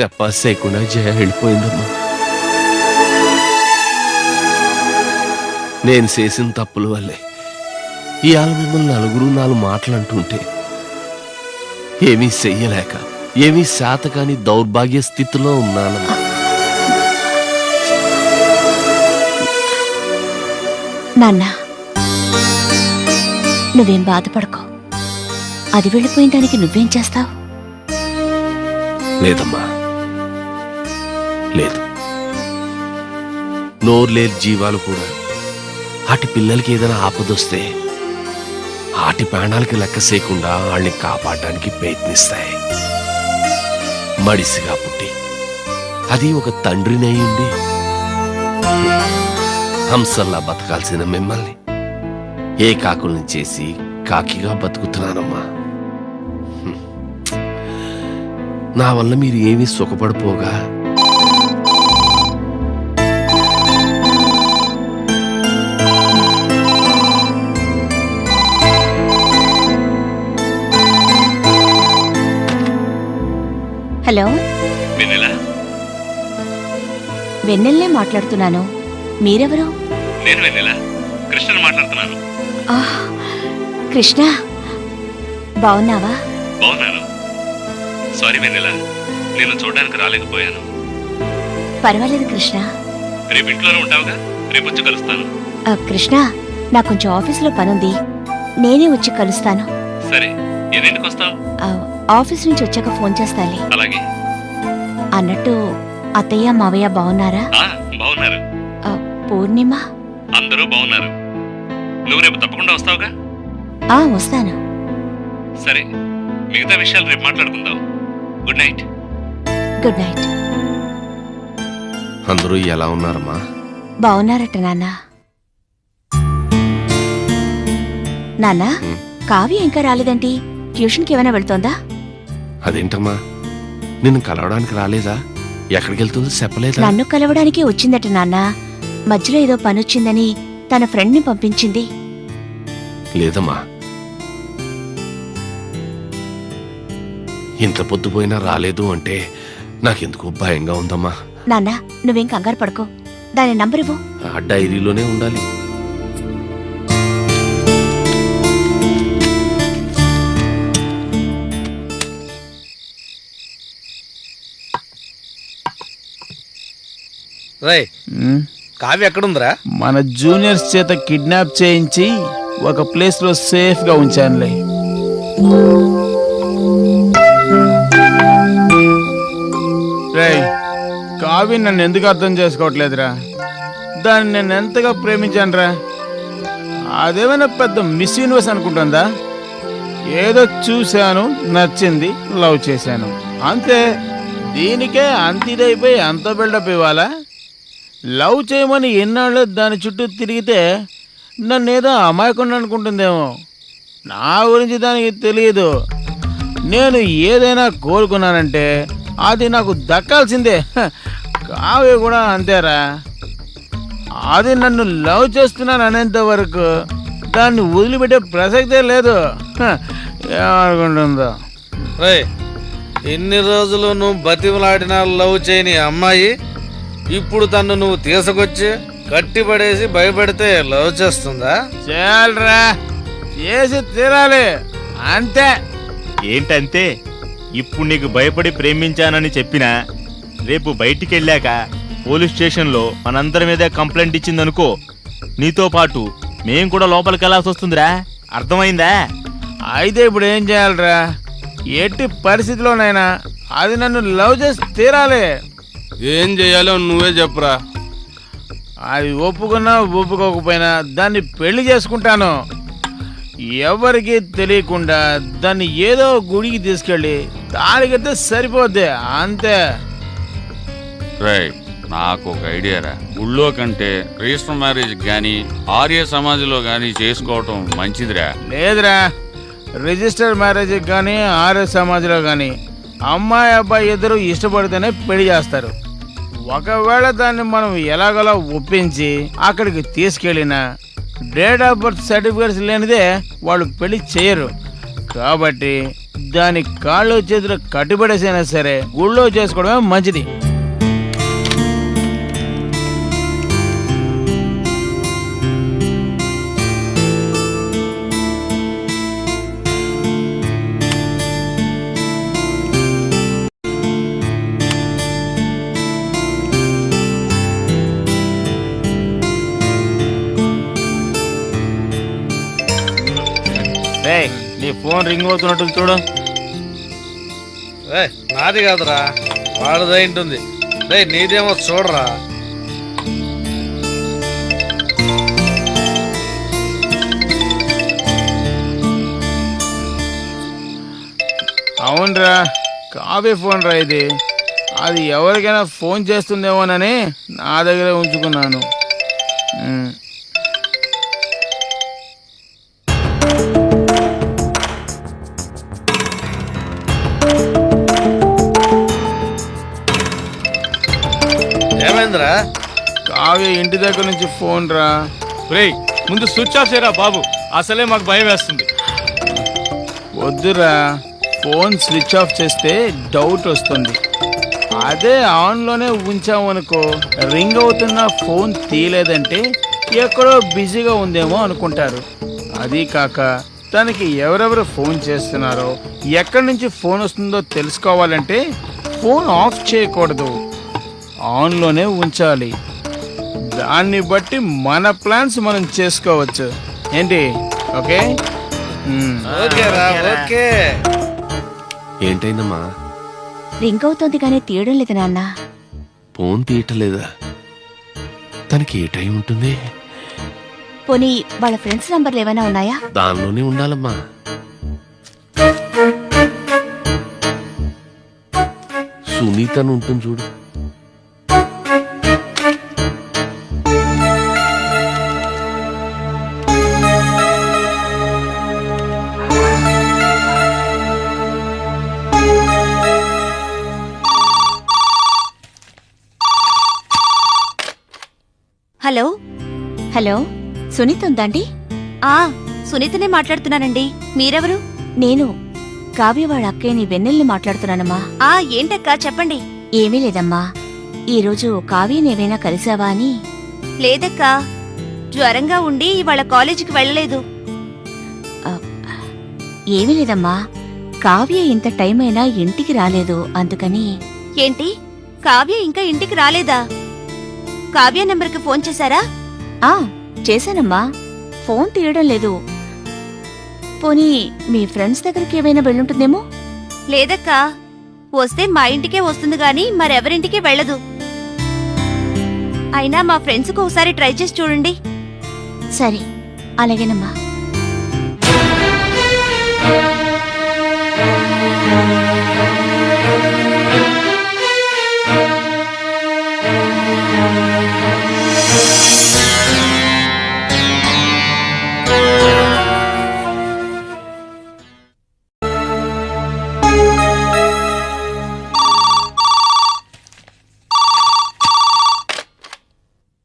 తపాస్ చేయకుండా జయ వెళ్ళిపోయిందమ్మా. నేను చేసిన తప్పుల వల్లే ఇవాళ మిమ్మల్ని నలుగురు నాలుగు మాటలు అంటుంటే ఏమీ చెయ్యలేక ఏమీ శాతకాని దౌర్భాగ్య స్థితిలో ఉన్నానమ్మా. నాన్న, నువ్వేం బాధపడకో. అది వెళ్ళిపోయిన దానికి నువ్వేం చేస్తావు? లేదమ్మా, లేదు. నోరు లేని జీవాలు కూడా ఆటి పిల్లలకి ఏదైనా ఆపదొస్తే ఆటి ప్రాణాలకి లెక్క చేయకుండా వాళ్ళని కాపాడడానికి ప్రయత్నిస్తాయి. మడిసిగా పుట్టి అది ఒక తండ్రినయ్యుండి హంసల్లా బతకాల్సిన మిమ్మల్ని ఏ కాకుల్ని చేసి కాకిగా బతుకుతున్నానమ్మా. నా వల్ల మీరు ఏమీ సుఖపడిపోగా హలో, వెన్నెల్నే మాట్లాడుతున్నాను. మీరెవరు? నేను వెన్నెల, కృష్ణని మాట్లాడుతున్నాను. కృష్ణ, బావున్నావా? బావున్నాను. సారీ వెన్నెల, నేను చూడడానికి రాలేకపోయాను. పర్వాలేదు కృష్ణ. రేపు ఇంట్లోనే ఉంటావుగా? రేపు వచ్చి కలుస్తాను. కృష్ణ, నాకు కొంచెం ఆఫీసులో పనుంది, నేనే వచ్చి కలుస్తాను. సరే, ఎన్నింటికి వస్తావు? ఆఫీస్ నుంచి వచ్చాక ఫోన్ చేస్తాలే. అలాగే. అన్నట్టు అత్తయ్య మావయ్య బావున్నారా? బావున్నారు. పూర్ణిమ? అందరూ బావున్నారు. నువ్వు రేపు తప్పకుండా వస్తావుగా? వస్తాను. సరే, మిగతా విషయాలు రేపు మాట్లాడుకుందాం. Good night. Good night. అందరూ ఎలా ఉన్నారమ్మా? బావున్నారట నాన్న. నాన్న, కావ్య ఇంకా రాలేదంటి? ట్యూషన్కి ఏమైనా వెళ్తోందా? అదేంటమ్మా, నిన్ను కలవడానికి రాలేదా? ఎక్కడికి వెళ్తుందో చెప్పలేదా? నన్ను కలవడానికే వచ్చిందట నాన్న. మధ్యలో ఏదో పనొచ్చిందని తన ఫ్రెండ్ని పంపించింది. లేదమ్మా, ఇంత పొద్దుపోయినా రాలేదు అంటే నాకెందుకు భయంగా ఉందమ్మా. నాన్న, నువ్వేం కంగారు పడుకో. దాని నంబర్ ఇవ్వు. ఆ డైరీలోనే ఉండాలి. రై, కావ్య ఎక్కడుందిరా? మన జూనియర్స్ చేత కిడ్నాప్ చేయించి ఒక ప్లేస్ లో సేఫ్ గా ఉంచానులే. రేయ్, కావ్య నన్ను ఎందుకు అర్థం చేసుకోవట్లేదురా? దాన్ని నేను ఎంతగా ప్రేమించానురా. అదేమైనా పెద్ద మిస్ యూనివర్స్ అనుకుంటుందా? ఏదో చూశాను, నచ్చింది, లవ్ చేశాను, అంతే. దీనికే అంత ఇదైపోయి అంత బిల్డప్ ఇవ్వాలా? లవ్ చేయమని ఎన్నాళ్ళు దాని చుట్టూ తిరిగితే నన్నేదో అమాయకుండా అనుకుంటుందేమో. నా గురించి దానికి తెలియదు. నేను ఏదైనా కోరుకున్నానంటే అది నాకు దక్కాల్సిందే. కావ్య కూడా అంతేరా. అది నన్ను లవ్ చేస్తున్నాను అనేంత వరకు దాన్ని వదిలిపెట్టే ప్రసక్తే లేదు. ఏమనుకుంటుందో. రే, ఎన్ని రోజులు నువ్వు బతిమలాడినా లవ్ చేయని అమ్మాయి ఇప్పుడు తను నువ్వు తీసుకొచ్చి కట్టిపడేసి భయపెడితే లవ్ చేస్తుందా? చాలరా, చేసి తీరాలి, అంతే. ఏంటంతే? ఇప్పుడు నీకు భయపడి ప్రేమించానని చెప్పినా రేపు బయటికి వెళ్ళాక పోలీస్ స్టేషన్లో మనందరి మీద కంప్లైంట్ ఇచ్చిందనుకో, నీతో పాటు మేం కూడా లోపలికి వెళ్ళాల్సి వస్తుందిరా. అర్థమైందా? అయితే ఇప్పుడు ఏం చేయాలరా? ఎట్టి పరిస్థితిలోనైనా అది నన్ను లవ్ చేసి తీరాలి. ఏం చేయాలో నువ్వే చెప్పురా. అది ఒప్పుకున్నా ఒప్పుకోకపోయినా దాన్ని పెళ్లి చేసుకుంటాను. ఎవరికి తెలియకుండా దాన్ని ఏదో గుడికి తీసుకెళ్ళి దానికైతే సరిపోద్ది, అంతే. రైట్, నాకు ఒక ఐడియా రా. గుళ్ళో కంటే రిజిస్టర్ మ్యారేజ్ కానీ ఆర్య సమాజంలో కానీ చేసుకోవటం మంచిదిరా. లేదురా, రిజిస్టర్ మ్యారేజ్ కానీ ఆర్య సమాజ్లో కానీ అమ్మాయి అబ్బాయి ఇద్దరు ఇష్టపడితేనే పెళ్లి చేస్తారు. ఒకవేళ దాన్ని మనం ఎలాగోలా ఒప్పించి అక్కడికి తీసుకెళ్ళినా డేట్ ఆఫ్ బర్త్ సర్టిఫికేట్స్ లేనిదే వాళ్ళు పెళ్లి చేయరు. కాబట్టి దాని కాళ్ళు చేతులు కట్టుబడేసైనా సరే గుళ్ళో చేసుకోవడమే మంచిది. రేయ్, నీ ఫోన్ రింగ్ అవుతున్నట్టు చూడు. నాది కాదురా, వాడిదై ఉంటుంది. రే నీదేమో చూడరా. అవునరా, కావ్య ఫోన్ రా ఇది. అది ఎవరికైనా ఫోన్ చేస్తుందేమోనని నా దగ్గర ఉంచుకున్నాను. ఏమైందిరా? కావ్య ఇంటి దగ్గర నుంచి ఫోన్ రా. రేయ్, ముందు స్విచ్ ఆఫ్ చేయరా బాబు, అసలే మాకు భయం వేస్తుంది. వద్దురా, ఫోన్ స్విచ్ ఆఫ్ చేస్తే డౌట్ వస్తుంది. అదే ఆన్లోనే ఉంచామనుకో, రింగ్ అవుతున్న ఫోన్ తీయలేదంటే ఎక్కడో బిజీగా ఉందేమో అనుకుంటారు. అది కాక తనకి ఎవరెవరు ఫోన్ చేస్తున్నారో, ఎక్కడి నుంచి ఫోన్ వస్తుందో తెలుసుకోవాలంటే ఫోన్ ఆఫ్ చేయకూడదు, ఆన్లోనే ఉంచాలి. దాన్ని బట్టి మన ప్లాన్స్ మనం చేసుకోవచ్చు. ఏంటి? ఓకే. ఓకేరా, ఓకే. ఏంటైందమ్మా? రింగ్ అవుతోంది కానీ తీయడం లేదు నాన్న. ఫోన్ తీయటలేదా? తనకి ఏ టైం ఉంటుంది? పోనీ వాళ్ళ ఫ్రెండ్స్ నంబర్లు ఏమైనా ఉన్నాయా? దానిలోనే ఉండాలమ్మా. సునీతను ఉంటుంది చూడు. హలో హలో, సునీత ఉందండి? సునీతనే మాట్లాడుతున్నానండి. మీరెవరు? నేను కావ్య వాళ్ళ అక్కయ్యని వెన్నెల్ని మాట్లాడుతున్నానమ్మా. ఏంటక్కా చెప్పండి. ఏమీ లేదమ్మా, ఈరోజు కావ్యనేవైనా కలిసావా అని. లేదక్కా, జ్వరంగా ఉండి ఇవాళ కాలేజీకి వెళ్ళలేదు. ఏమీ లేదమ్మా, కావ్య ఇంత టైం అయినా ఇంటికి రాలేదు, అందుకని. ఏంటి, కావ్య ఇంకా ఇంటికి రాలేదా? కావ్య నెంబర్కి ఫోన్ చేశారా? చేశానమ్మా, ఫోన్ తీయడం లేదు. పోనీ మీ ఫ్రెండ్స్ దగ్గరికి ఏమైనా వెళ్ళుంటుందేమో. లేదక్కా, వస్తే మా ఇంటికే వస్తుంది గాని మరెవరింటికి వెళ్ళదు. అయినా మా ఫ్రెండ్స్కి ఒకసారి ట్రై చేసి చూడండి. సరే, అలాగేనమ్మా.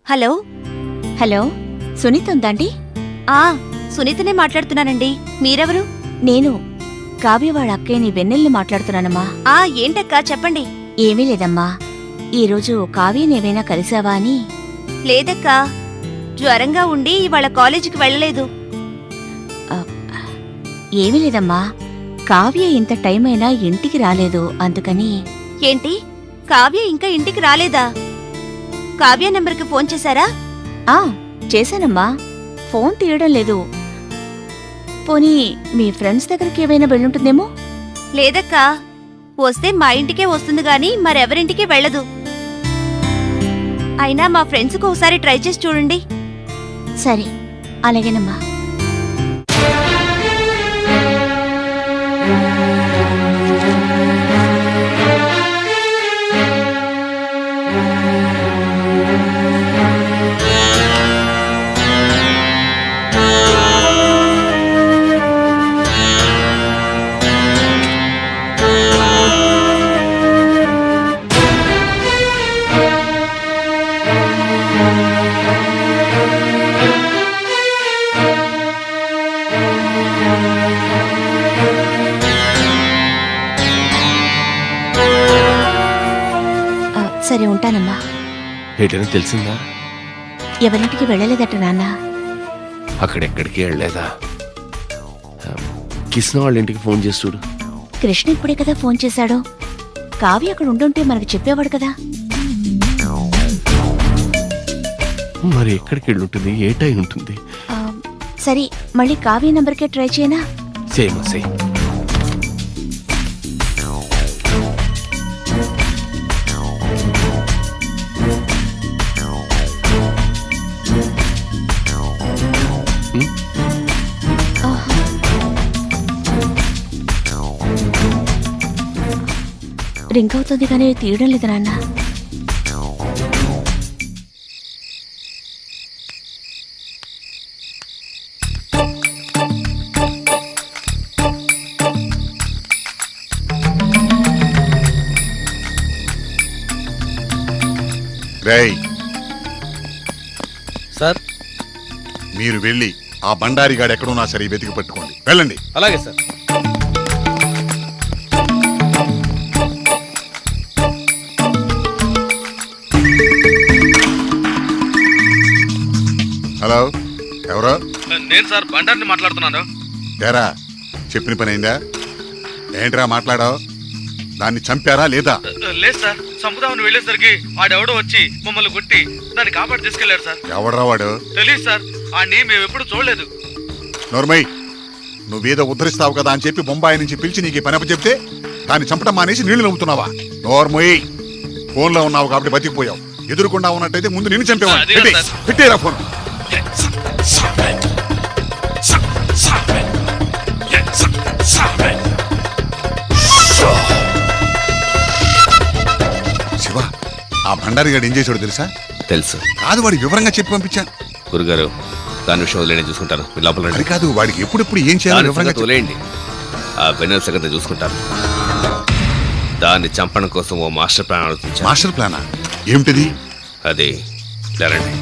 హలో హలో, సునీత ఉందండి? సునీతనే మాట్లాడుతున్నానండి. మీరెవరు? నేను కావ్య వాళ్ళ అక్కయ్యని వెన్నెల్ని మాట్లాడుతున్నానమ్మా. ఏంటక్కా చెప్పండి. ఏమీ లేదమ్మా, ఈరోజు కావ్యనేవైనా కలిసావా అని. లేదక్కా, జ్వరంగా ఉండి ఇవాళ కాలేజీకి వెళ్ళలేదు. ఏమీ లేదమ్మా, కావ్య ఇంత టైం అయినా ఇంటికి రాలేదు, అందుకని. ఏంటి, కావ్య ఇంకా ఇంటికి రాలేదా? కావ్య నెంబర్కి ఫోన్ చేశారా? చేశానమ్మా, ఫోన్ తీయడం లేదు. పోనీ మీ ఫ్రెండ్స్ దగ్గరికి ఏమైనా వెళ్ళుంటుందేమో. లేదక్కా, వస్తే మా ఇంటికే వస్తుంది గాని మరెవరింటికి వెళ్ళదు. అయినా మా ఫ్రెండ్స్కి ఒకసారి ట్రై చేసి చూడండి. సరే, అలాగేనమ్మా. సరే ఉంటానమ్మా. ఏటని తెలిసిందా? ఎవరింటికి వెళ్ళలేదట నాన్న. అక్కడెక్కడికి వెళ్ళలేదా? కిష్ణ వాళ్ళ ఇంటికి ఫోన్ చేసి చూడు. కృష్ణ ఇప్పుడే కదా ఫోన్ చేశాడు. కావ్య అక్కడ ఉండుంటే మనకు చెప్పేవాడు కదా. మరి ఎక్కడికి వెళ్ళి ఉంటుంది? ఏ టైం ఉంటుంది? ఆ, సరే మళ్ళీ కావ్య నంబర్కే ట్రై చేయనా? Same same. రింగ్ అవుతుంది కానీ తీయడం లేదు నాన్న. రేయ్, సార్. మీరు వెళ్ళి ఆ బండారిగాడు ఎక్కడున్నా సరే వెతికి పట్టుకోండి. వెళ్ళండి. అలాగే సార్. హలో, ఎవరో? నేను సార్ బండారిని మాట్లాడుతున్నాను. తేరా, చెప్పిన పని అయిందా? ఏంట్రా మాట్లాడావు? దాన్ని చంపారా లేదా? లేదు సార్, చంపుదామని వెళ్ళేసరికి ఆడెవడో వచ్చి మమ్మల్ని కొట్టి దాన్ని కాపాడి తీసుకెళ్లాడు సార్. ఎవడరా వాడు? తెలియదు సార్, ఆడిని మేము ఎప్పుడు చూడలేదు. నోర్మయ్, నువ్వేదో ఉద్ధరిస్తావు కదా అని చెప్పి బొంబాయి నుంచి పిలిచి నీకు ఈ పని చెప్తే దాన్ని చంపడం మానేసి నీళ్లు నవ్వుతున్నావా? నోర్మయ్, ఫోన్లో ఉన్నావు కాబట్టి బతికిపోయావు. ఎదురుకుండా ఉన్నట్టయితే ముందు నిన్ను చంపేవాడు. పెట్టేరా ఫోన్. శివ, ఆ భండారిగాడు ఏం చేశాడు తెలుసా? తెలుసు. కాదు, వాడి వివరంగా చెప్పి పంపించాను. గురుగారు, దాని విషయం వదిలేనే చూసుకుంటాను. మీరు లోపల రండి. అది కాదు, వాడికి ఎప్పుడెప్పుడు ఏం చేయాలో దాని వివరంగా సంగతి వదిలేయండి. ఆ వెన్నెల సంగతి చూసుకుంటాను. దాన్ని చంపడం కోసం ఓ మాస్టర్ ప్లాన్ ఆలోచించాను. మాస్టర్ ప్లానా? ఏమిటిది? అది రండి.